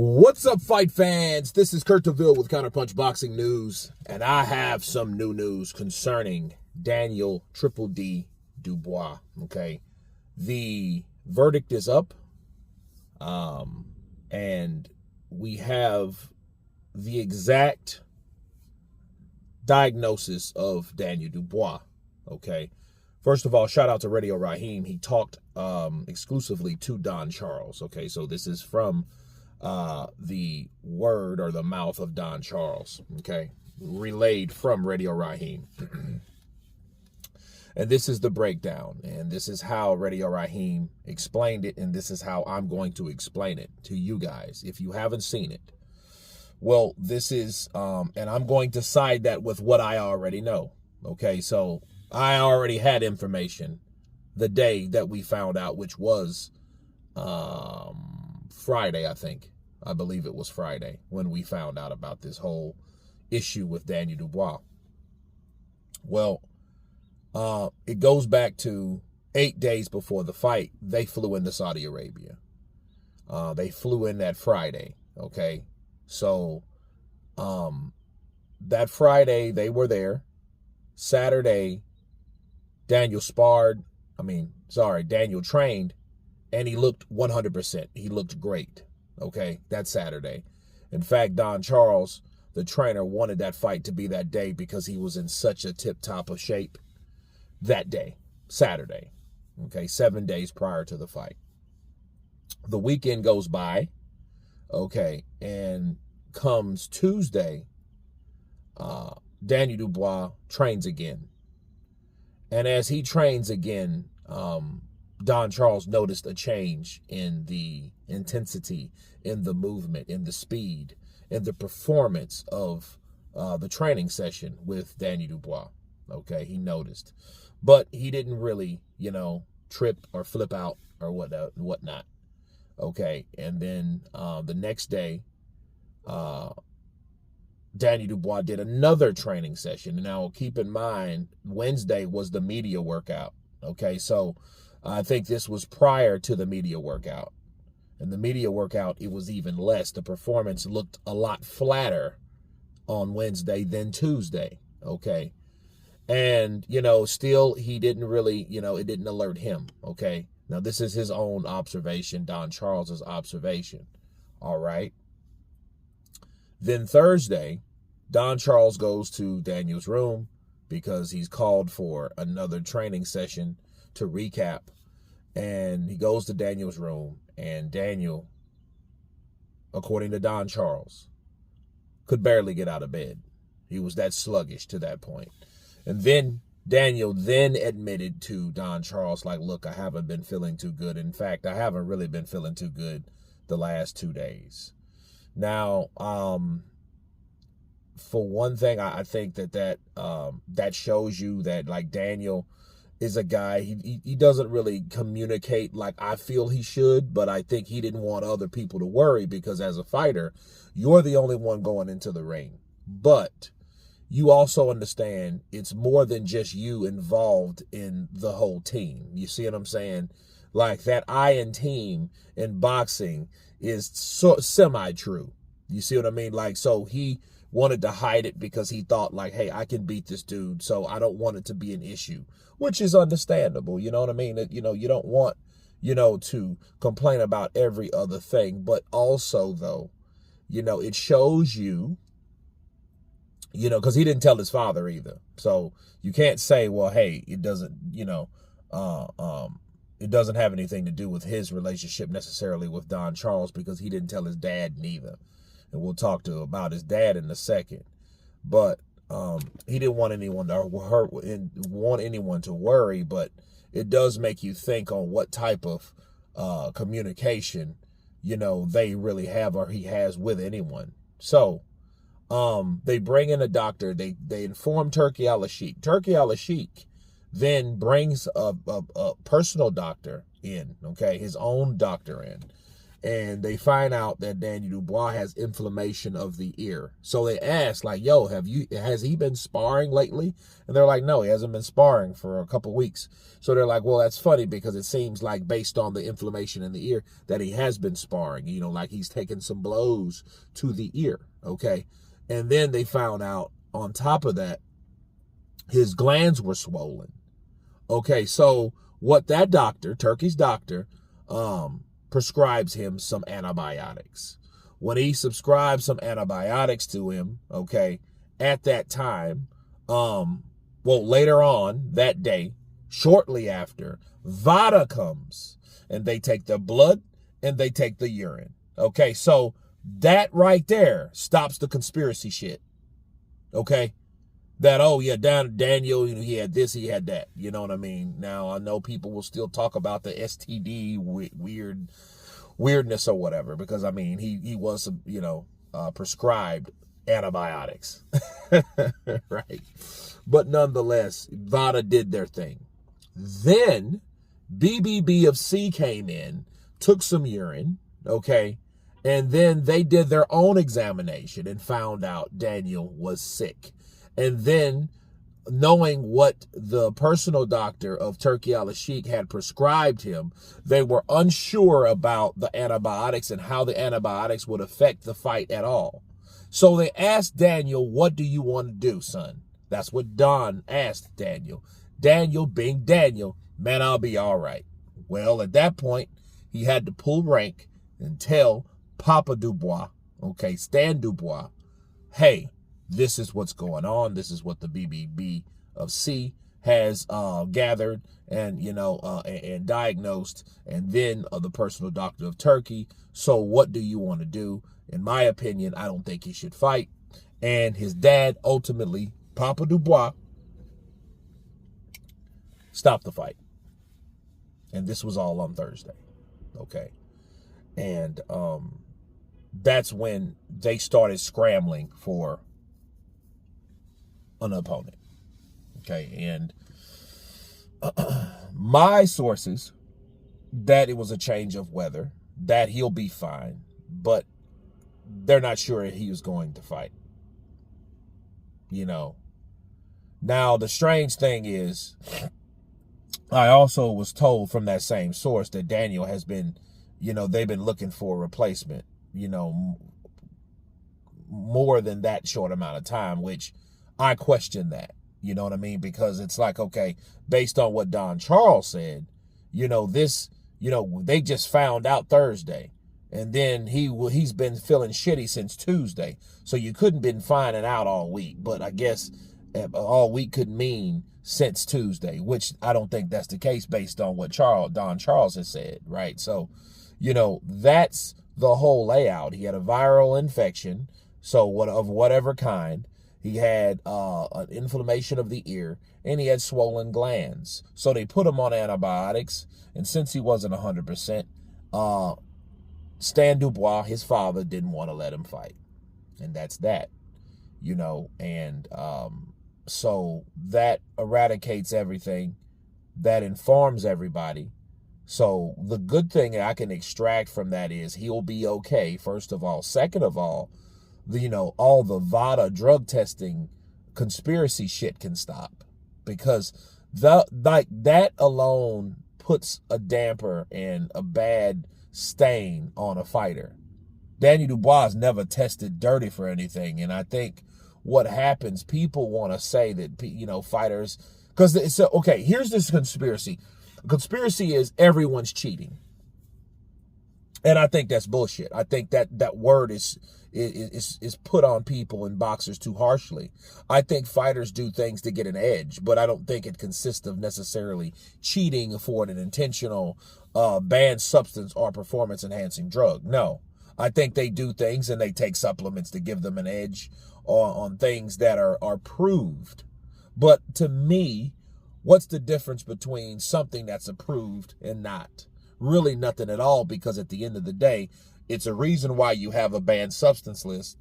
What's up, fight fans? This is Kurt DeVille with Counterpunch Boxing News, and I have some new news concerning Daniel Triple D Dubois. Okay, the verdict is up, and we have the exact diagnosis of Daniel Dubois. Okay, first of all, shout out to Radio Raheem. He talked exclusively to Don Charles. Okay, so this is from the word or the mouth of Don Charles, okay, relayed from Radio Raheem. And this is the breakdown, and this is how Radio Raheem explained it, and this is how I'm going to explain it to you guys if you haven't seen it. Well, this is and I'm going to side that with what I already know. Okay, so I already had information the day that we found out, which was Friday, I believe it was Friday when we found out about this whole issue with Daniel Dubois. Well, it goes back to 8 days before the fight. They flew into Saudi Arabia. They flew in that Friday. Okay, so that Friday they were there. Saturday, Daniel trained, and he looked 100%. He looked great. Okay, that's Saturday. In fact, Don Charles, the trainer, wanted that fight to be that day because he was in such a tip-top of shape that day, Saturday. Okay, 7 days prior to the fight. The weekend goes by, okay, and comes Tuesday, Daniel Dubois trains again. And as he trains again, Don Charles noticed a change in the intensity, in the movement, in the speed, in the performance of the training session with Daniel Dubois. Okay, he noticed. But he didn't really, trip or flip out or whatnot. Okay, and then the next day, Daniel Dubois did another training session. Now, keep in mind, Wednesday was the media workout. Okay, so I think this was prior to the media workout. And the media workout, it was even less. The performance looked a lot flatter on Wednesday than Tuesday. Okay. And, still he didn't really, it didn't alert him. Okay. Now, this is his own observation, Don Charles's observation. All right. Then Thursday, Don Charles goes to Daniel's room because he's called for another training session to recap. And he goes to Daniel's room, and Daniel, according to Don Charles, could barely get out of bed. He was that sluggish to that point. And then Daniel then admitted to Don Charles, like, look, I haven't been feeling too good. In fact, I haven't really been feeling too good the last 2 days. Now, for one thing, I think that shows you that, like, Daniel is a guy, he doesn't really communicate like I feel he should, but I think he didn't want other people to worry because as a fighter, you're the only one going into the ring. But you also understand it's more than just you involved in the whole team. You see what I'm saying? Like, that I in team in boxing is semi-true. You see what I mean? Like, so he wanted to hide it because he thought, like, hey, I can beat this dude, so I don't want it to be an issue, which is understandable. You know what I mean? You don't want, to complain about every other thing, but also, though, it shows you, because he didn't tell his father either. So you can't say, well, hey, it doesn't, it doesn't have anything to do with his relationship necessarily with Don Charles because he didn't tell his dad neither. And we'll talk about his dad in a second. But he didn't want anyone to worry, but it does make you think on what type of communication, they really have or he has with anyone. So they bring in a doctor. They inform Turki Al-Sheikh. Turki Al-Sheikh then brings a personal doctor in, okay, his own doctor in. And they find out that Daniel Dubois has inflammation of the ear. So they ask, like, yo, has he been sparring lately? And they're like, no, he hasn't been sparring for a couple weeks. So they're like, well, that's funny because it seems like based on the inflammation in the ear that he has been sparring, like he's taken some blows to the ear. Okay. And then they found out on top of that, his glands were swollen. Okay. So what that doctor, Turkey's doctor, prescribes him some antibiotics. When he subscribes some antibiotics to him, okay, at that time, later on that day, shortly after, Vada comes and they take the blood and they take the urine. Okay, so that right there stops the conspiracy shit. Okay, that, oh yeah, Daniel, he had this, he had that. You know what I mean? Now, I know people will still talk about the STD weirdness or whatever, because I mean, he was, prescribed antibiotics, right? But nonetheless, Vada did their thing. Then BBB came in, took some urine, okay, and then they did their own examination and found out Daniel was sick. And then, knowing what the personal doctor of Turki Al-Sheikh had prescribed him, they were unsure about the antibiotics and how the antibiotics would affect the fight at all. So they asked Daniel, what do you want to do, son? That's what Don asked Daniel. Daniel, being Daniel, man, I'll be all right. Well, at that point, he had to pull rank and tell Papa Dubois, okay, Stan Dubois, hey, this is what's going on. This is what the BBB has gathered and, and diagnosed, and then the personal doctor of Turkey. So what do you want to do? In my opinion, I don't think he should fight. And his dad, ultimately, Papa Dubois, stopped the fight. And this was all on Thursday. Okay. And that's when they started scrambling for an opponent. Okay. And my sources, that it was a change of weather, that he'll be fine, but they're not sure he was going to fight. Now the strange thing is, I also was told from that same source that Daniel has been, they've been looking for a replacement, more than that short amount of time, which I question that, you know what I mean? Because it's like, okay, based on what Don Charles said, they just found out Thursday, and then he's been feeling shitty since Tuesday. So you couldn't been finding out all week, but I guess all week could mean since Tuesday, which I don't think that's the case based on what Don Charles has said, right? So, that's the whole layout. He had a viral infection, of whatever kind. He had an inflammation of the ear, and he had swollen glands. So they put him on antibiotics, and since he wasn't 100%, Stan Dubois, his father, didn't want to let him fight. And that's that, and so that eradicates everything. That informs everybody. So the good thing I can extract from that is he'll be okay, first of all. Second of all, all the Vada drug testing conspiracy shit can stop, because that alone puts a damper and a bad stain on a fighter. Daniel Dubois never tested dirty for anything, and I think what happens, people want to say that fighters, because it's okay. Here's this conspiracy. Conspiracy is everyone's cheating, and I think that's bullshit. I think that word is put on people and boxers too harshly. I think fighters do things to get an edge, but I don't think it consists of necessarily cheating for an intentional banned substance or performance enhancing drug. No, I think they do things and they take supplements to give them an edge on things that are proved. But to me, what's the difference between something that's approved and not? Really nothing at all, because at the end of the day, it's a reason why you have a banned substance list,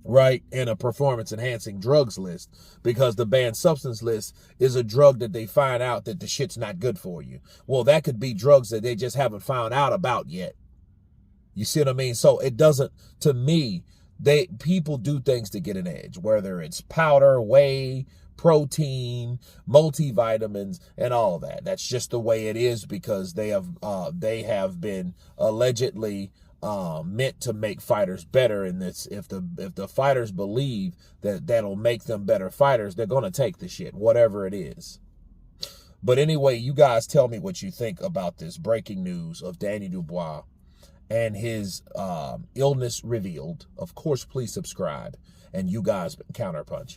right, and a performance-enhancing drugs list, because the banned substance list is a drug that they find out that the shit's not good for you. Well, that could be drugs that they just haven't found out about yet, You see what I mean? So it doesn't, to me, people do things to get an edge, whether it's powder, whey, protein, multivitamins, and all that. That's just the way it is, because they have been allegedly meant to make fighters better. And this, if the fighters believe that that'll make them better fighters, they're gonna take the shit, whatever it is. But anyway, you guys tell me what you think about this breaking news of Danny Dubois and his illness revealed. Of course, please subscribe, and you guys counterpunch.